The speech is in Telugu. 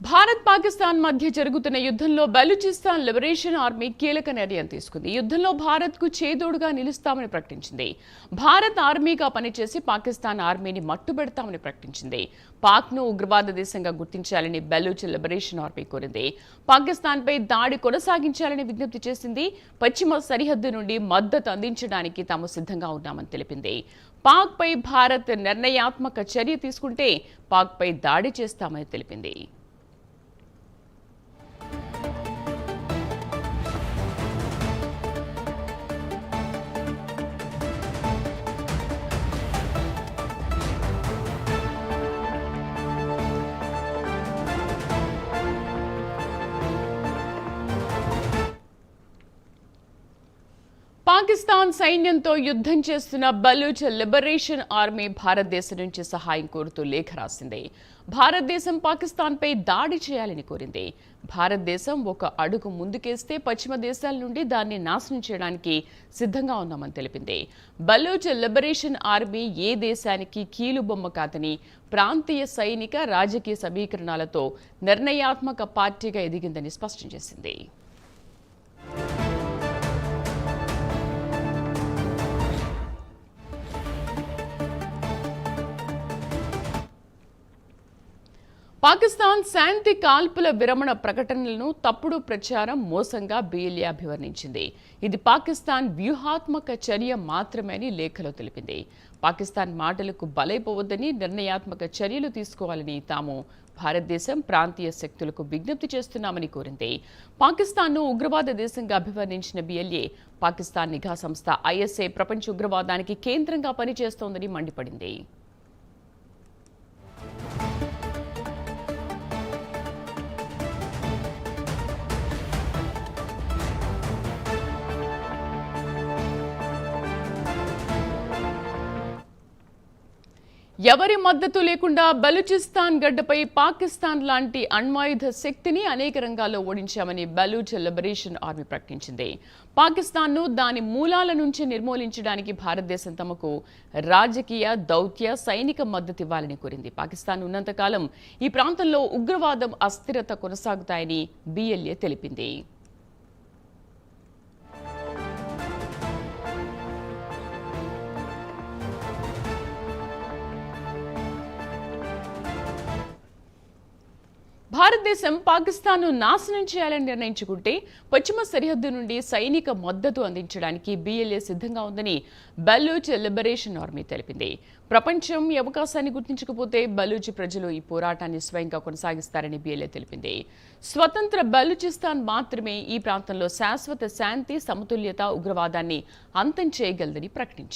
భారత్ పాకిస్తాన్ మధ్య జరుగుతున్న యుద్ధంలో బలూచిస్తాన్ లిబరేషన్ ఆర్మీ కీలక నిర్ణయం తీసుకుంది. యుద్ధంలో భారత్ కు చేదోడుగా నిలుస్తామని ప్రకటించింది. భారత్ ఆర్మీగా పనిచేసి పాకిస్తాన్ ఆర్మీని మట్టుబెడతామని ప్రకటించింది. పాక్ ను ఉగ్రవాద దేశంగా గుర్తించాలని బలూచ్ లిబరేషన్ ఆర్మీ కోరింది. పాకిస్తాన్ పై దాడి కొనసాగించాలని విజ్ఞప్తి చేసింది. పశ్చిమ సరిహద్దు నుండి మద్దతు అందించడానికి తాము సిద్ధంగా ఉన్నామని తెలిపింది. పాక్ పై భారత్ నిర్ణయాత్మక చర్య తీసుకుంటే పాక్ పై దాడి చేస్తామని తెలిపింది. పాకిస్తాన్ సైన్యంతో యుద్ధం చేస్తున్న బలూచ్ లిబరేషన్ ఆర్మీ భారతదేశం నుంచి సహాయం కోరుతూ లేఖ రాసింది. భారతదేశం పాకిస్తాన్పై దాడి చేయాలని కోరింది. భారతదేశం ఒక అడుగు ముందుకేస్తే పశ్చిమ దేశాల నుండి దాన్ని నాశనం చేయడానికి సిద్ధంగా ఉన్నామని తెలిపింది. బలూచ్ లిబరేషన్ ఆర్మీ ఏ దేశానికి కీలుబొమ్మ కాదని, ప్రాంతీయ సైనిక రాజకీయ సమీకరణాలతో నిర్ణయాత్మక పార్టీగా ఎదిగిందని స్పష్టం చేసింది. పాకిస్తాన్ శాంతి కాల్పుల విరమణ ప్రకటనలను తప్పుడు ప్రచారం, మోసంగా బిఎల్ఏ అభివర్ణించింది. ఇది పాకిస్తాన్ వ్యూహాత్మక చర్య మాత్రమే అని లేఖలో తెలిపింది. పాకిస్తాన్ మాటలకు బలైపోవద్దని, నిర్ణయాత్మక చర్యలు తీసుకోవాలని తాము భారతదేశం, ప్రాంతీయ శక్తులకు విజ్ఞప్తి చేస్తున్నామని కోరింది. పాకిస్తాన్ను ఉగ్రవాద దేశంగా అభివర్ణించిన బిఎల్ఏ పాకిస్తాన్ నిఘా సంస్థ ఐఎస్ఐ ప్రపంచ ఉగ్రవాదానికి కేంద్రంగా పనిచేస్తోందని మండిపడింది. ఎవరి మద్దతు లేకుండా బలూచిస్తాన్ గడ్డపై పాకిస్తాన్ లాంటి అణ్వాయుధ శక్తిని అనేక రంగాల్లో ఓడించామని బలూచ్ లిబరేషన్ ఆర్మీ ప్రకటించింది. పాకిస్తాన్ను దాని మూలాల నుంచి నిర్మూలించడానికి భారతదేశం తమకు రాజకీయ, దౌత్య, సైనిక మద్దతు ఇవ్వాలని కోరింది. పాకిస్తాన్ ఉన్నంతకాలం ఈ ప్రాంతంలో ఉగ్రవాదం, అస్థిరత కొనసాగుతాయని బిఎల్ఏ తెలిపింది. భారతదేశం పాకిస్తాన్ను నాశనం చేయాలని నిర్ణయించుకుంటే పశ్చిమ సరిహద్దు నుండి సైనిక మద్దతు అందించడానికి బిఎల్ఏ సిద్ధంగా ఉందని బలూచ్ లిబరేషన్ ఆర్మీ తెలిపింది. ప్రపంచం ఈ అవకాశాన్ని గుర్తించకపోతే బలూచ్ ప్రజలు ఈ పోరాటాన్ని స్వయంగా కొనసాగిస్తారని బిఎల్ఏ తెలిపింది. స్వతంత్ర బలూచిస్తాన్ మాత్రమే ఈ ప్రాంతంలో శాశ్వత శాంతి, సమతుల్యత, ఉగ్రవాదాన్ని అంతం చేయగలదని ప్రకటించింది.